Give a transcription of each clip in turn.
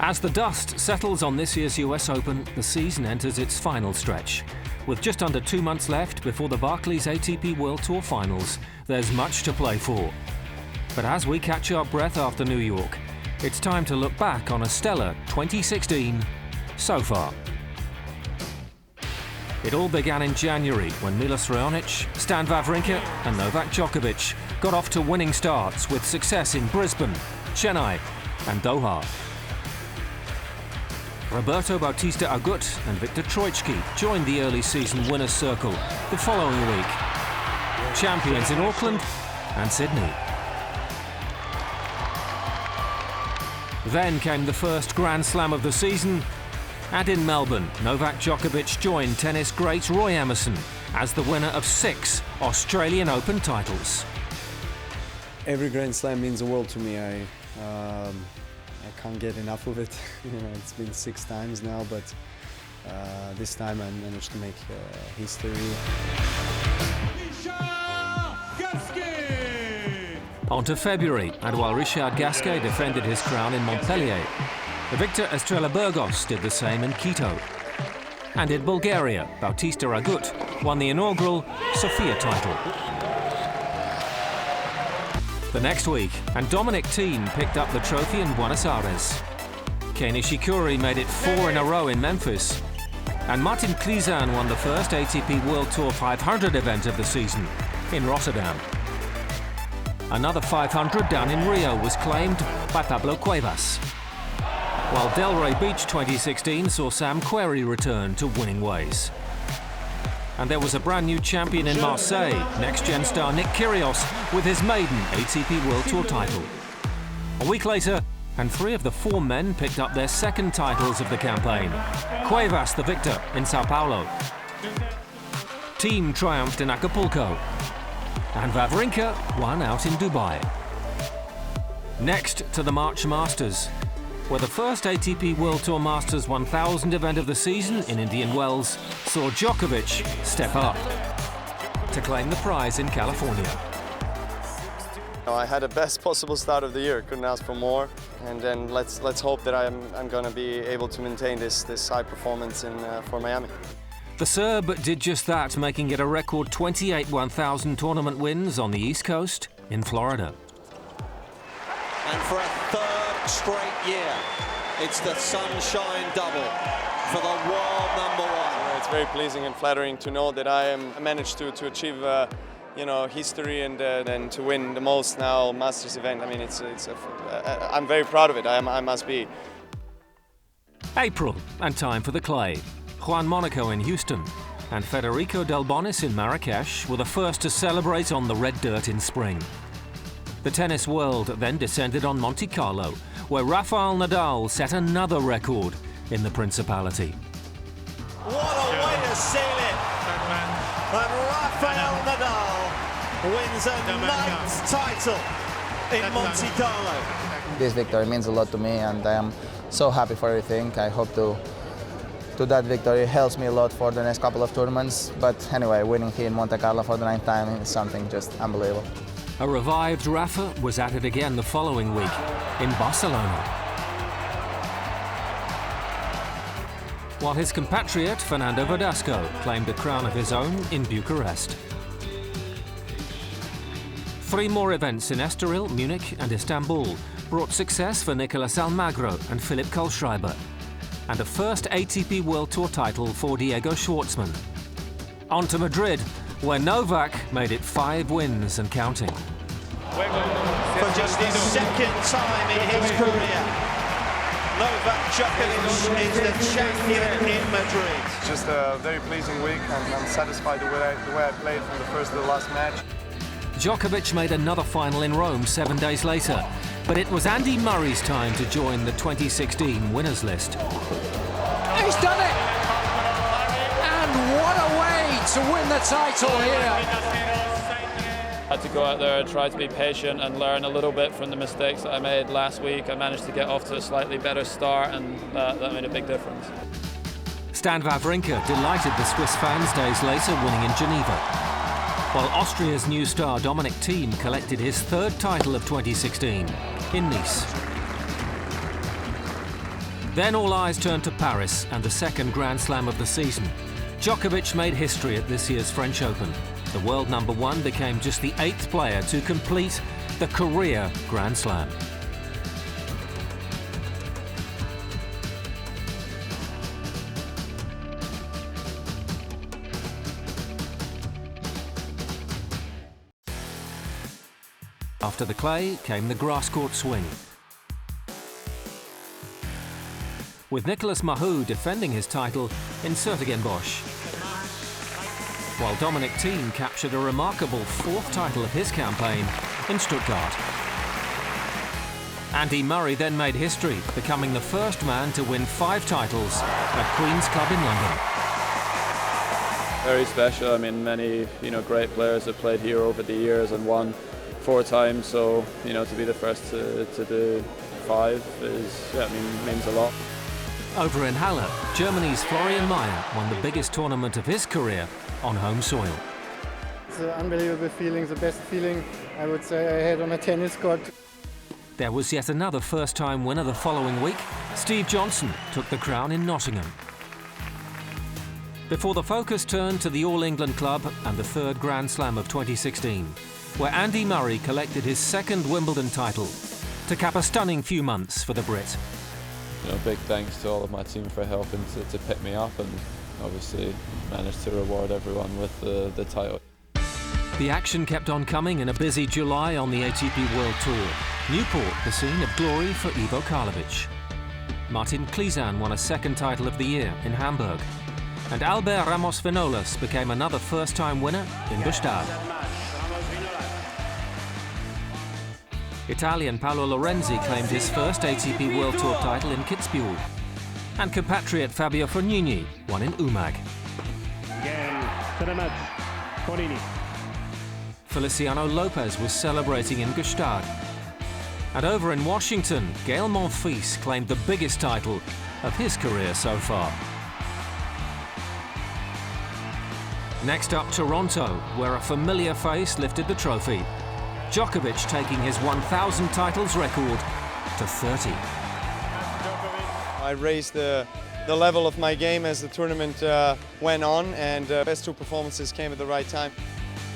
As the dust settles on this year's US Open, the season enters its final stretch. With just under 2 months left before the Barclays ATP World Tour Finals, there's much to play for. But as we catch our breath after New York, it's time to look back on a stellar 2016 so far. It all began in January when Milos Raonic, Stan Wawrinka and Novak Djokovic got off to winning starts with success in Brisbane, Chennai and Doha. Roberto Bautista Agut and Viktor Troicki joined the early season winners' circle the following week. Champions in Auckland and Sydney. Then came the first Grand Slam of the season, and in Melbourne, Novak Djokovic joined tennis great Roy Emerson as the winner of 6 Australian Open titles. Every Grand Slam means the world to me. I can't get enough of it. It's been 6 times now, but this time I managed to make history. On to February, and while Richard Gasquet defended his crown in Montpellier, Victor Estrella Burgos did the same in Quito. And in Bulgaria, Bautista Agut won the inaugural Sofia title. The next week, and Dominic Thiem picked up the trophy in Buenos Aires. Kei Nishikori made it 4 in a row in Memphis. And Martin Klizan won the first ATP World Tour 500 event of the season in Rotterdam. Another 500 down in Rio was claimed by Pablo Cuevas. While Delray Beach 2016 saw Sam Querrey return to winning ways. And there was a brand new champion in Marseille, next-gen star Nick Kyrgios with his maiden ATP World Tour title. A week later, and 3 of the 4 men picked up their second titles of the campaign. Cuevas the victor in Sao Paulo. Thiem triumphed in Acapulco. And Wawrinka won out in Dubai. Next to the March Masters, where the first ATP World Tour Masters 1000 event of the season in Indian Wells saw Djokovic step up to claim the prize in California. I had the best possible start of the year, couldn't ask for more, and then let's hope that I'm going to be able to maintain this high performance for Miami. The Serb did just that, making it a record 28 1000 tournament wins on the East Coast in Florida. And for a 3rd straight year, it's the sunshine double for the world #1. It's very pleasing and flattering to know that I managed to achieve history and to win the most now Masters event. I mean, I'm very proud of it. I must be. April, and time for the clay. Juan Monaco in Houston and Federico Del Bonis in Marrakesh were the first to celebrate on the red dirt in spring. The tennis world then descended on Monte Carlo, where Rafael Nadal set another record in the Principality. What a way to seal it! And Rafael Nadal wins a 9th title in Monte Carlo. This victory means a lot to me, and I am so happy for everything. I hope to that victory helps me a lot for the next couple of tournaments. But anyway, winning here in Monte Carlo for the 9th time is something just unbelievable. A revived Rafa was at it again the following week in Barcelona. While his compatriot Fernando Verdasco claimed a crown of his own in Bucharest. 3 more events in Estoril, Munich and Istanbul brought success for Nicolas Almagro and Philipp Kohlschreiber, and a first ATP World Tour title for Diego Schwartzman. On to Madrid, where Novak made it 5 wins and counting. For just his 2nd time in his career, Novak Djokovic is the champion in Madrid. It's just a very pleasing week, and I'm satisfied the way I played from the first to the last match. Djokovic made another final in Rome 7 days later, but it was Andy Murray's time to join the 2016 winners list. He's done it! And what a way to win the title here! I had to go out there and try to be patient and learn a little bit from the mistakes that I made last week. I managed to get off to a slightly better start, and that made a big difference. Stan Wawrinka delighted the Swiss fans days later, winning in Geneva. While Austria's new star Dominic Thiem collected his 3rd title of 2016 in Nice. Then all eyes turned to Paris and the second Grand Slam of the season. Djokovic made history at this year's French Open. The world number one became just the 8th player to complete the career Grand Slam. After the clay came the grass court swing. With Nicolas Mahut defending his title in Sertogenbosch. While Dominic Thiem captured a remarkable 4th title of his campaign in Stuttgart. Andy Murray then made history, becoming the first man to win 5 titles at Queen's Club in London. Very special. I mean, many great players have played here over the years and won 4 times. So to be the first to do 5 means a lot. Over in Halle, Germany's Florian Meyer won the biggest tournament of his career on home soil. It's an unbelievable feeling, the best feeling I would say I had on a tennis court. There was yet another first-time winner the following week. Steve Johnson took the crown in Nottingham. Before the focus turned to the All England Club and the 3rd Grand Slam of 2016, where Andy Murray collected his 2nd Wimbledon title to cap a stunning few months for the Brit. Big thanks to all of my team for helping to pick me up, and obviously managed to reward everyone with the title. The action kept on coming in a busy July on the ATP World Tour. Newport, the scene of glory for Ivo Karlovic. Martin Klizan won a 2nd title of the year in Hamburg. And Albert Ramos Vinolas became another first-time winner in Gstaad. Italian Paolo Lorenzi claimed his first ATP World Tour title in Kitzbühel. And compatriot Fabio Fognini won in Umag. Feliciano Lopez was celebrating in Gstaad. And over in Washington, Gael Monfils claimed the biggest title of his career so far. Next up, Toronto, where a familiar face lifted the trophy. Djokovic taking his 1,000 titles record to 30. I raised the level of my game as the tournament went on, and best 2 performances came at the right time.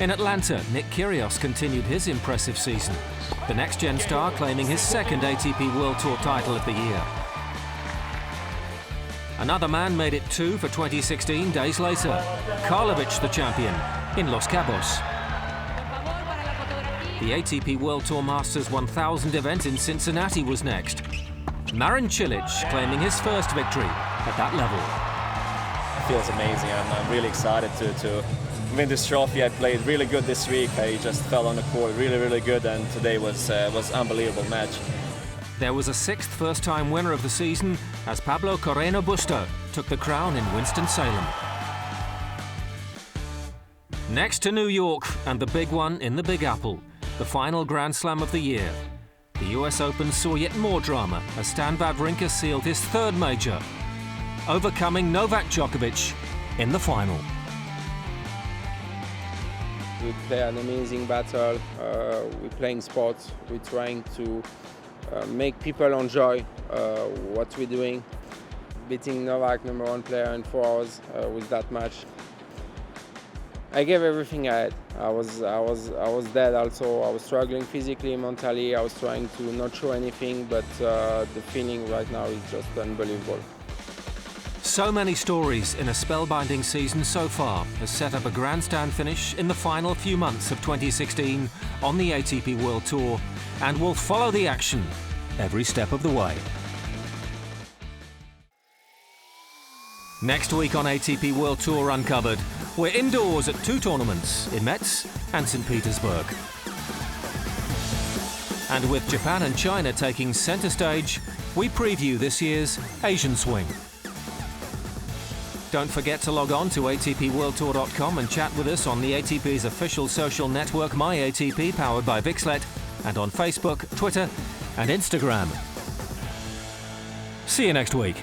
In Atlanta, Nick Kyrgios continued his impressive season. The next-gen star claiming his 2nd ATP World Tour title of the year. Another man made it 2 for 2016 days later. Karlovic, the champion, in Los Cabos. The ATP World Tour Masters 1000 event in Cincinnati was next. Marin Cilic claiming his first victory at that level. It feels amazing. I'm really excited to win this trophy. I played really good this week. I just fell on the court really good, and today was unbelievable match. There was a 6th first-time winner of the season as Pablo Carreño Busta took the crown in Winston-Salem. Next to New York and the big one in the Big Apple, the final Grand Slam of the year. The US Open saw yet more drama as Stan Wawrinka sealed his 3rd major, overcoming Novak Djokovic in the final. We play an amazing battle, we're playing sports, we're trying to make people enjoy what we're doing. Beating Novak, #1 player in 4 hours with that match. I gave everything I had. I was dead also. I was struggling physically, mentally. I was trying to not show anything, but the feeling right now is just unbelievable. So many stories in a spellbinding season so far has set up a grandstand finish in the final few months of 2016 on the ATP World Tour, and will follow the action every step of the way. Next week on ATP World Tour Uncovered, we're indoors at 2 tournaments in Metz and St. Petersburg. And with Japan and China taking centre stage, we preview this year's Asian Swing. Don't forget to log on to atpworldtour.com and chat with us on the ATP's official social network, MyATP, powered by Vixlet, and on Facebook, Twitter and Instagram. See you next week.